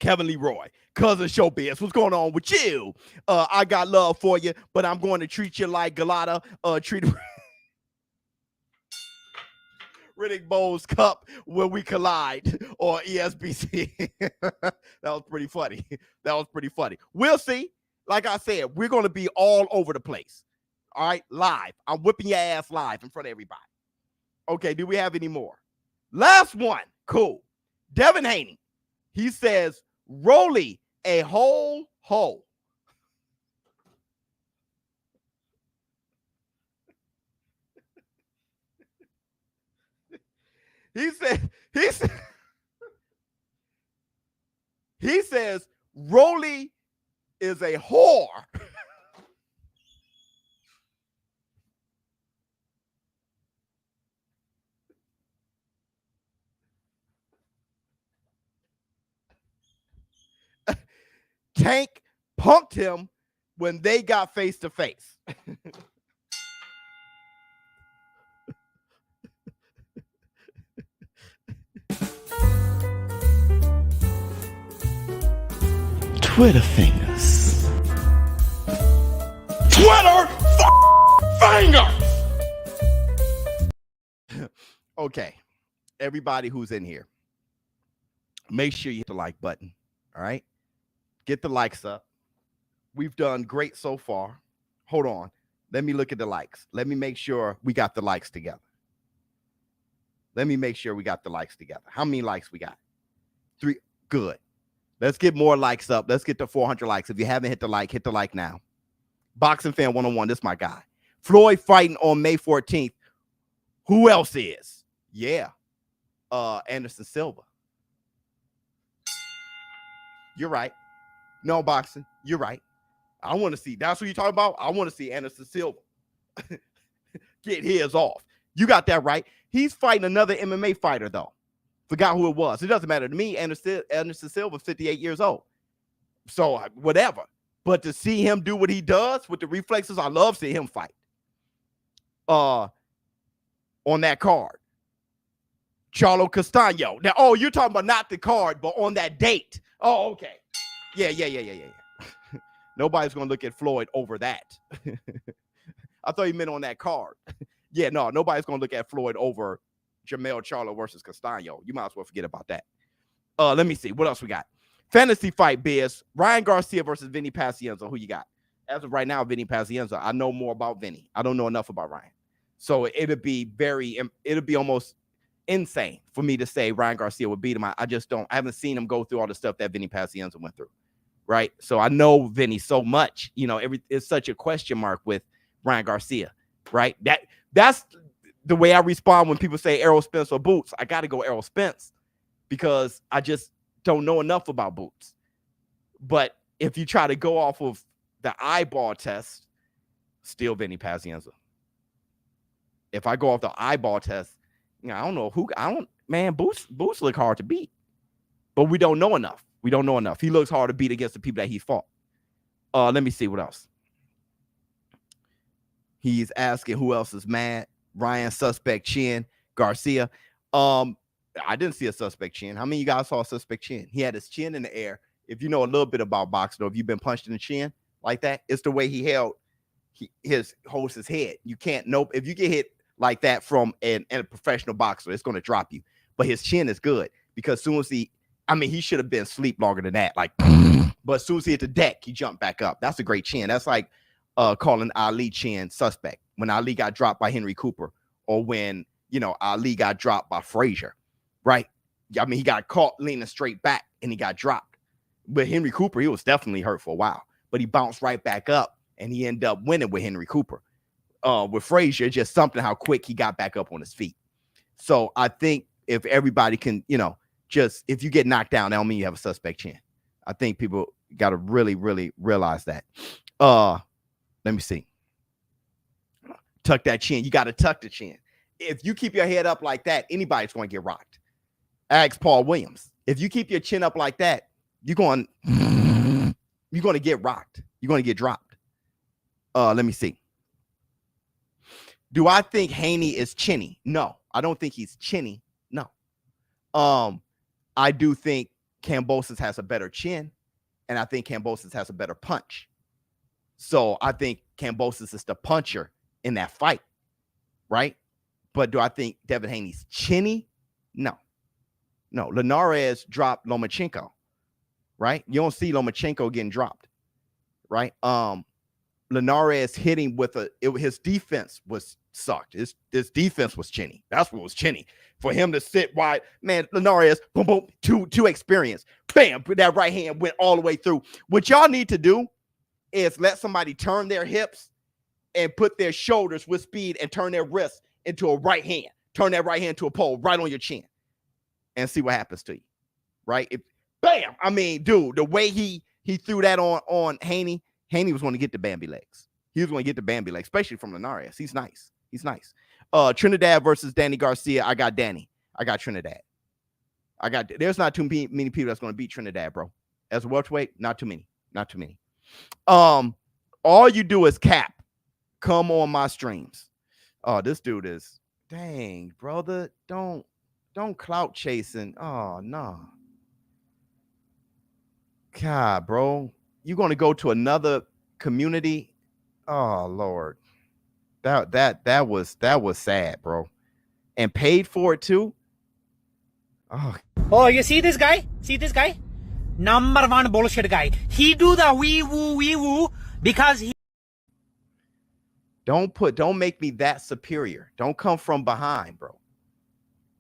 Kevin Leroy, cousin ShowBizz, what's going on with you? I got love for you, but I'm going to treat you like Galata. Treat Riddick Bowles Cup when we collide, or ESBC. That was pretty funny. That was pretty funny. We'll see. Like I said, we're going to be all over the place. All right, live. I'm whipping your ass live in front of everybody. Okay, do we have any more? Last one. Cool. Devin Haney. He says, Rolly a whole hole. He says, Rolly is a whore. Tank punked him when they got face to face. Twitter fingers. Twitter fingers. Okay, everybody who's in here, make sure you hit the like button. All right, get the likes up. We've done great so far. Hold on, let me look at the likes. Let me make sure we got the likes together. Let me make sure we got the likes together. How many likes we got? 3. Good. Let's get more likes up. Let's get to 400 likes. If you haven't hit the like now. Boxing Fan 101, this is my guy. Floyd fighting on May 14th. Who else is? Yeah. Anderson Silva. You're right. No boxing. You're right. I want to see. That's what you're talking about? I want to see Anderson Silva get his off. You got that right. He's fighting another MMA fighter, though. Forgot who it was. It doesn't matter to me. Anderson Silva, 58 years old. So, whatever. But to see him do what he does with the reflexes, I love seeing him fight. On that card. Charlo Castaño. Now, oh, you're talking about not the card, but on that date. Oh, okay. Yeah. Nobody's going to look at Floyd over that. I thought you meant on that card. Yeah, no, nobody's going to look at Floyd over Jermell Charlo versus Castaño. You might as well forget about that. Let me see. What else we got? Fantasy fight, Biz. Ryan Garcia versus Vinny Pacienza. Who you got? as of right now, Vinny Pazienza. I know more about Vinny. I don't know enough about Ryan. So it'll be almost insane for me to say Ryan Garcia would beat him. I just don't. I haven't seen him go through all the stuff that Vinny Pazienza went through, right? So I know Vinny so much. You know, it's such a question mark with Ryan Garcia, right? That's the way I respond when people say Errol Spence or Boots. I got to go Errol Spence because I just don't know enough about Boots. But if you try to go off of the eyeball test, still Vinny Pazienza. If I go off the eyeball test, you know, I don't know who. Boots look hard to beat, but we don't know enough. We don't know enough. He looks hard to beat against the people that he fought. Let me see what else. He's asking who else is mad. Ryan, suspect chin, Garcia. I didn't see a suspect chin. How many of you guys saw a suspect chin? He had his chin in the air. If you know a little bit about boxing, or if you've been punched in the chin like that, it's the way he holds his head. You can't if you get hit like that from a professional boxer, it's going to drop you. But his chin is good because as soon as he should have been asleep longer than that. Like, but as soon as he hit the deck, he jumped back up. That's a great chin. That's like calling Ali chin suspect when Ali got dropped by Henry Cooper, or when Ali got dropped by Frazier, right? I mean, he got caught leaning straight back and he got dropped. But Henry Cooper, he was definitely hurt for a while, but he bounced right back up and he ended up winning with Henry Cooper. With Frazier, just something how quick he got back up on his feet. So I think if everybody can, just if you get knocked down, that don't mean you have a suspect chin. I think people got to really, really realize that. Let me see. Tuck that chin. You got to tuck the chin. If you keep your head up like that, anybody's going to get rocked. Ask Paul Williams. If you keep your chin up like that, you're going to get rocked. You're going to get dropped. Let me see. Do I think Haney is chinny? No, I don't think he's chinny. No. I do think Kambosos has a better chin, and I think Kambosos has a better punch. So I think Kambosos is the puncher in that fight, right? But do I think Devin Haney's chinny? No. Linares dropped Lomachenko, right? You don't see Lomachenko getting dropped, right? Linares hitting with his defense was sucked. His defense was chinny. That's what was chinny. For him to sit wide, man, Linares, boom, boom, too experienced. Bam, that right hand went all the way through. What y'all need to do is let somebody turn their hips and put their shoulders with speed and turn their wrists into a right hand. Turn that right hand to a pole right on your chin and see what happens to you, right? Bam! I mean, dude, the way he threw that on Haney was going to get the Bambi legs. He was going to get the Bambi legs, especially from Linares. He's nice. Trinidad versus Danny Garcia. I got Danny. I got Trinidad. There's not too many people that's going to beat Trinidad, bro. As a welterweight, not too many. All you do is cap. Come on my streams. Oh, this dude is, dang, brother. Don't clout chasing. Oh, no. God, bro. You're going to go to another community. Oh, Lord. That was sad, bro. And paid for it too. Oh, you see this guy? Number one bullshit guy. He do the wee woo because he. Don't make me that superior. Don't come from behind, bro.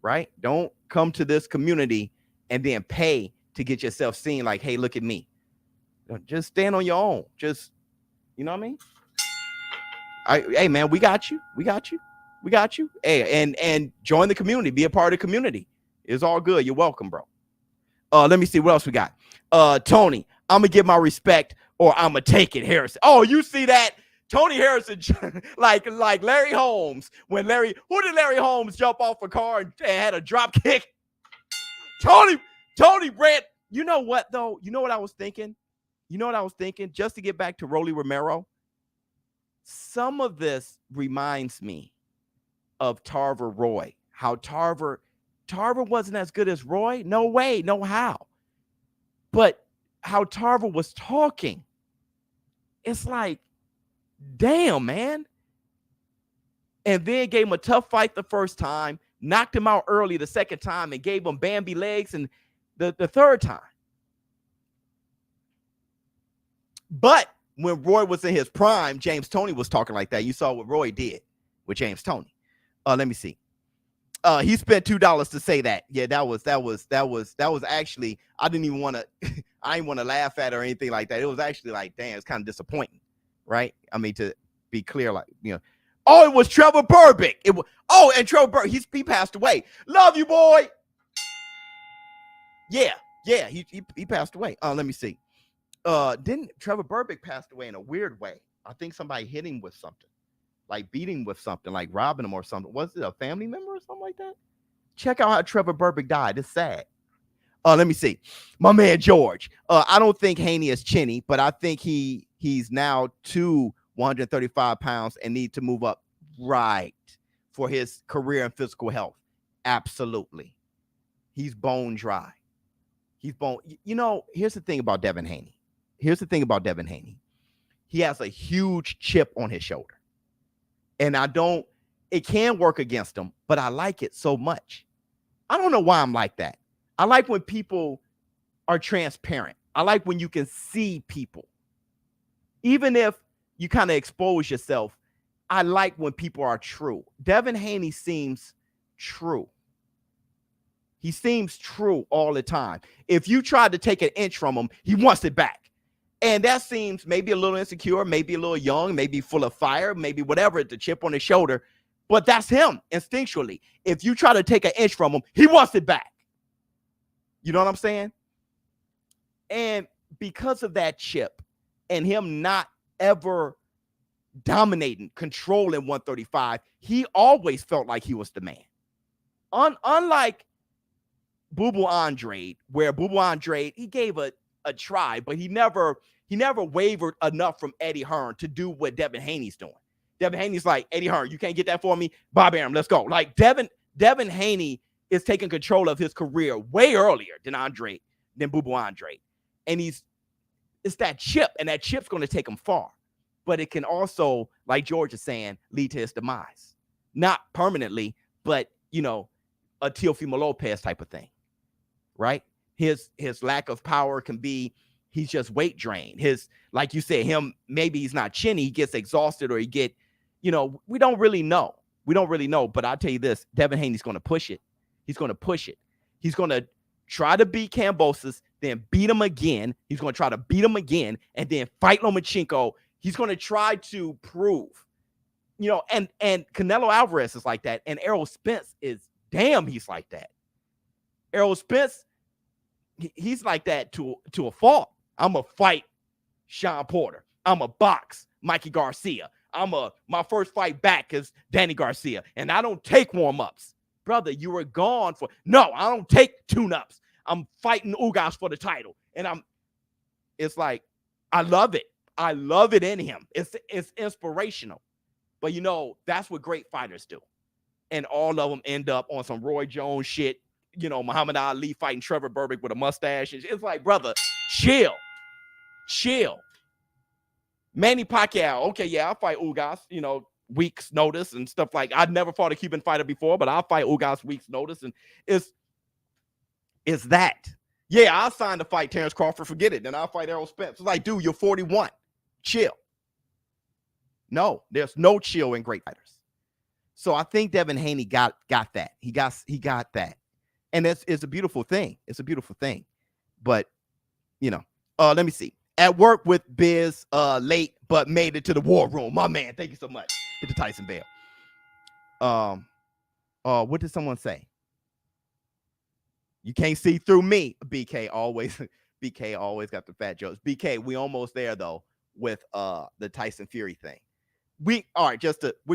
Right? Don't come to this community and then pay to get yourself seen like, hey, look at me. Just stand on your own. Just, you know what I mean? Hey, man, we got you. Hey, and join the community. Be a part of the community. It's all good. You're welcome, bro. Let me see what else we got. Tony, I'm gonna give my respect or I'm gonna take it, Harrison. Oh, you see that? Tony Harrison, like Larry Holmes. Who did Larry Holmes jump off a car and had a drop kick? Tony Brett. You know what, though? You know what I was thinking? Just to get back to Rolly Romero, some of this reminds me of Tarver Roy. How Tarver wasn't as good as Roy. No way, no how. But how Tarver was talking, it's like, damn, man. And then gave him a tough fight the first time, knocked him out early the second time, and gave him Bambi legs and the third time. But when Roy was in his prime, James Toney was talking like that. You saw what Roy did with James Toney. Let me see. He spent $2 to say that. Yeah, that was actually, I didn't want to laugh at it or anything like that. It was actually like, damn, it's kind of disappointing, right? I mean, to be clear, like, you know, oh, it was Trevor Burbick. It was, oh, and Trevor Burbick, he passed away. Love you, boy. Yeah, he passed away. Let me see. Didn't Trevor Burbick passed away in a weird way? I think somebody hit him with something. Like beating with something, like robbing him or something. Was it a family member or something like that? Check out how Trevor Burbick died. It's sad. Let me see. My man George. I don't think Haney is chinny, but I think he's now 135 pounds and need to move up right for his career and physical health. Absolutely. He's bone dry. He's bone. You know, here's the thing about Devin Haney. He has a huge chip on his shoulder. And it can work against him, but I like it so much. I don't know why I'm like that. I like when people are transparent. I like when you can see people. Even if you kind of expose yourself, I like when people are true. Devin Haney seems true. He seems true all the time. If you tried to take an inch from him, he wants it back. And that seems maybe a little insecure, maybe a little young, maybe full of fire, maybe whatever, the chip on his shoulder. But that's him instinctually. If you try to take an inch from him, he wants it back. You know what I'm saying? And because of that chip and him not ever dominating, controlling 135, he always felt like he was the man. Unlike Boo Boo Andre, where Boo Boo Andre, he gave a try, but he never wavered enough from Eddie Hearn to do what Devin Haney's doing. Devin Haney's like, Eddie Hearn, you can't get that for me? Bob Arum, let's go. Like Devin Haney is taking control of his career way earlier than Boo Boo Andre. And it's that chip, and that chip's going to take him far. But it can also, like George is saying, lead to his demise. Not permanently, but, you know, a Teofimo Lopez type of thing, right? His lack of power can be, he's just weight drained. Like you said, maybe he's not chinny, he gets exhausted, or he get, you know, we don't really know. But I'll tell you this, Devin Haney's going to push it. He's going to push it. He's going to try to beat Kambosos, then beat him again. He's going to try to beat him again, and then fight Lomachenko. He's going to try to prove, you know, and Canelo Alvarez is like that. And Errol Spence he's like that. Errol Spence, he's like that to a fault. I'm a fight Sean Porter. I'm a box Mikey Garcia. My first fight back is Danny Garcia, and I don't take warm-ups. Brother, you were gone no, I don't take tune-ups. I'm fighting Ugas for the title. And it's like, I love it. I love it in him. It's inspirational. But you know, that's what great fighters do. And all of them end up on some Roy Jones shit. You know, Muhammad Ali fighting Trevor Burbick with a mustache. It's like, brother, chill. Manny Pacquiao, okay, yeah, I'll fight Ugas, you know, weeks notice and stuff like. I'd never fought a Cuban fighter before, but I'll fight Ugas weeks notice. And it's that. Yeah, I'll sign to fight Terrence Crawford, forget it. Then I'll fight Errol Spence. It's like, dude, you're 41. Chill. No, there's no chill in great fighters. So I think Devin Haney got that. He got that. And it's a beautiful thing. It's a beautiful thing. But, you know, let me see. At work with Biz, late, but made it to the war room. My man, thank you so much. Hit the Tyson bell. What did someone say? You can't see through me. BK always got the fat jokes. BK, we almost there though with the Tyson Fury thing. We're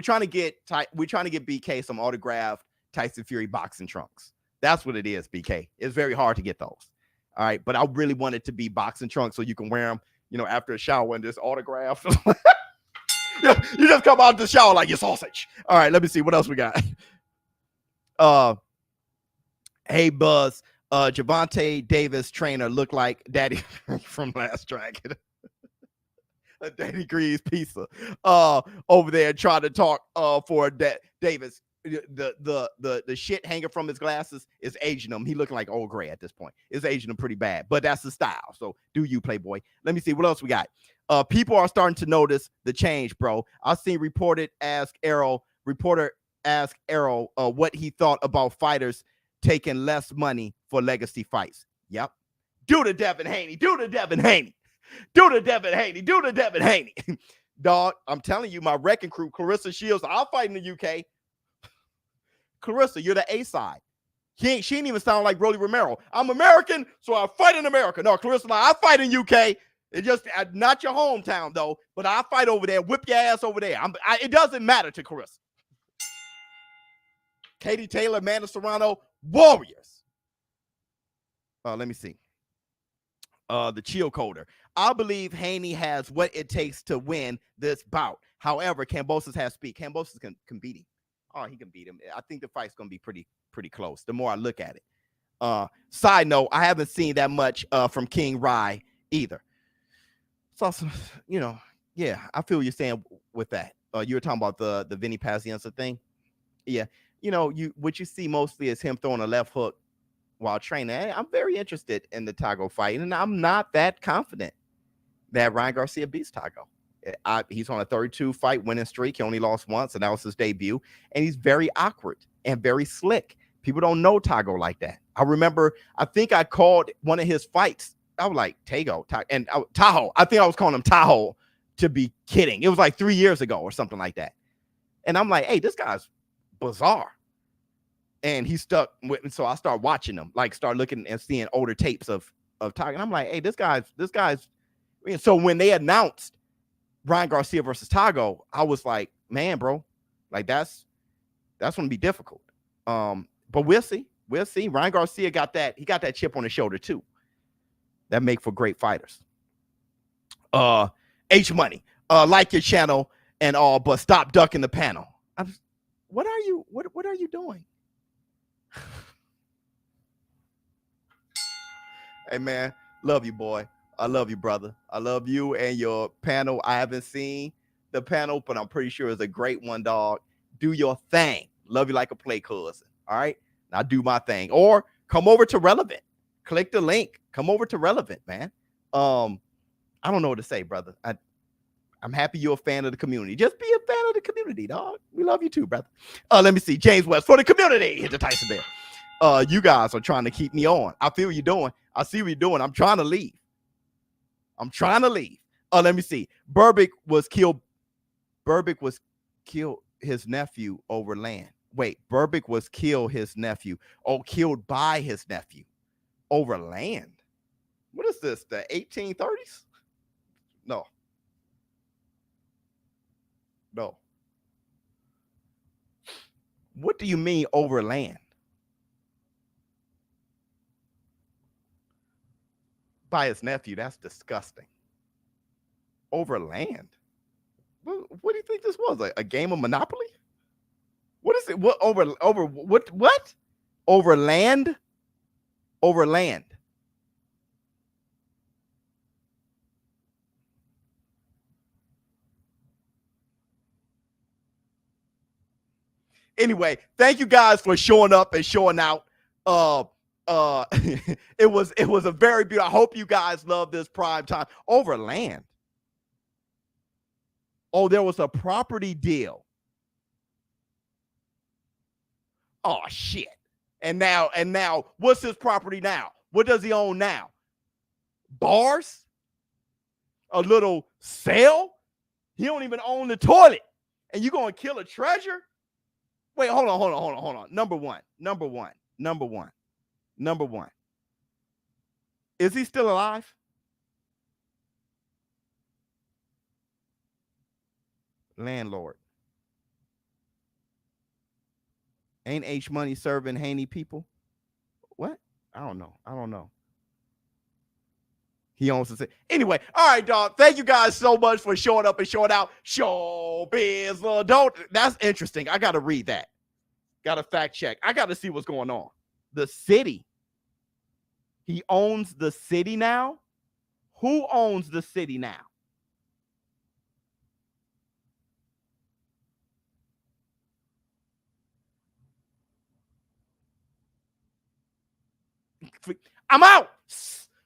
trying to get BK some autographed Tyson Fury boxing trunks. That's what it is, BK. It's very hard to get those. All right, but I really want it to be boxing trunks so you can wear them, you know, after a shower and just autograph. You just come out of the shower like your sausage. All right, let me see what else we got. Hey Buzz, Javante Davis trainer looked like Daddy from Last Dragon. A Danny Greaves pizza. Over there trying to talk for Davis. The shit hanging from his glasses is aging him. He looking like old gray at this point. It's aging him pretty bad, but that's the style. So do you, Playboy? Let me see what else we got. People are starting to notice the change, bro. I've seen reporter ask Arrow what he thought about fighters taking less money for legacy fights. Yep. Do the Devin Haney. Do the Devin Haney. Do the Devin Haney. Do the Devin Haney. Dog, I'm telling you, my wrecking crew, Clarissa Shields, I'll fight in the UK. Clarissa, you're the A side. She ain't even sound like Rolly Romero. I'm American, so I fight in America. No, Clarissa, I fight in UK. It just not your hometown though, but I fight over there. Whip your ass over there. It doesn't matter to Clarissa. Katie Taylor, Amanda Serrano, Warriors. Let me see. The chill coder. I believe Haney has what it takes to win this bout. However, Kambosos has speed. Kambosos can beat him. Oh, he can beat him. I think the fight's gonna be pretty close. The more I look at it. Side note, I haven't seen that much from King Rye either. It's also, yeah, I feel you're saying with that. You were talking about the Vinny Pazienza thing. Yeah, what you see mostly is him throwing a left hook while training. I'm very interested in the Tago fight, and I'm not that confident that Ryan Garcia beats Tago. He's on a 32 fight winning streak. He only lost once, and that was his debut. And he's very awkward and very slick. People don't know Tago like that. I remember, I think I called one of his fights. I was like, Tago, and Tahoe. I think I was calling him Tahoe to be kidding. It was like 3 years ago or something like that. And I'm like, hey, this guy's bizarre. And he stuck with me. So I start watching him, start looking and seeing older tapes of Tago. And I'm like, hey, this guy's. So when they announced Ryan Garcia versus Tago, I was like, man, bro, that's going to be difficult. But we'll see. We'll see. Ryan Garcia got that chip on his shoulder too. That make for great fighters. H Money, like your channel and all, but stop ducking the panel. What are you doing? Hey man, love you, boy. I love you, brother. I love you and your panel. I haven't seen the panel, but I'm pretty sure it's a great one, dog. Do your thing. Love you like a play cousin. All right. Now do my thing. Or come over to Relevnt. Click the link. Come over to Relevnt, man. I don't know what to say, brother. I'm happy you're a fan of the community. Just be a fan of the community, dog. We love you too, brother. Let me see. James West for the community. Hit the Tyson Bear. You guys are trying to keep me on. I feel what you're doing. I see what you're doing. I'm trying to leave. Let me see. Burbick was killed his nephew over land. Wait, Burbick was killed his nephew. Oh, killed by his nephew over land. What is this? The 1830s? No. What do you mean over land? By his nephew, that's disgusting. Over land? What do you think this was? A game of Monopoly? What is it? What over what? Over land? Over land. Anyway, thank you guys for showing up and showing out. It was a very beautiful. I hope you guys love this prime time. Over land. Oh, there was a property deal. Oh shit. And now, what's his property now? What does he own now? Bars? A little cell? He don't even own the toilet. And you gonna kill a treasure? Wait, hold on. Number one. Is he still alive? Landlord. Ain't H Money serving Haney people? What? I don't know. He owns the anyway. All right, dog. Thank you guys so much for showing up and showing out. ShowBizz The Adult. That's interesting. I gotta read that. Gotta fact check. I gotta see what's going on. The city. He owns the city now. Who owns the city now? I'm out.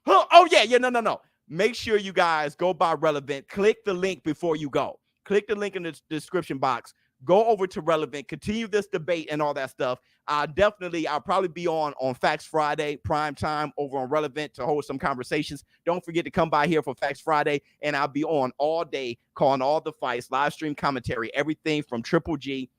Oh yeah, no. make sure you guys go by Relevnt. Click the link before you go. Click the link in the description box. Go over to Relevnt. Continue this debate and all that stuff. I'll probably be on Facts Friday prime time over on Relevnt to hold some conversations. Don't forget to come by here for Facts Friday, and I'll be on all day calling all the fights, live stream commentary, everything from Triple G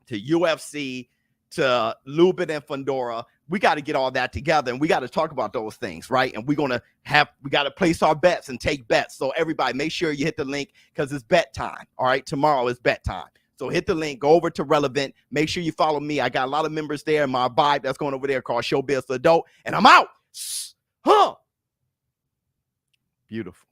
to UFC to Lubin and Fandora. We got to get all that together, and we got to talk about those things, right? And we got to place our bets and take bets. So everybody, make sure you hit the link because it's bet time. All right, tomorrow is bet time. So hit the link, go over to Relevnt. Make sure you follow me. I got a lot of members there in my vibe that's going over there called ShowBizz The Adult, and I'm out. Beautiful.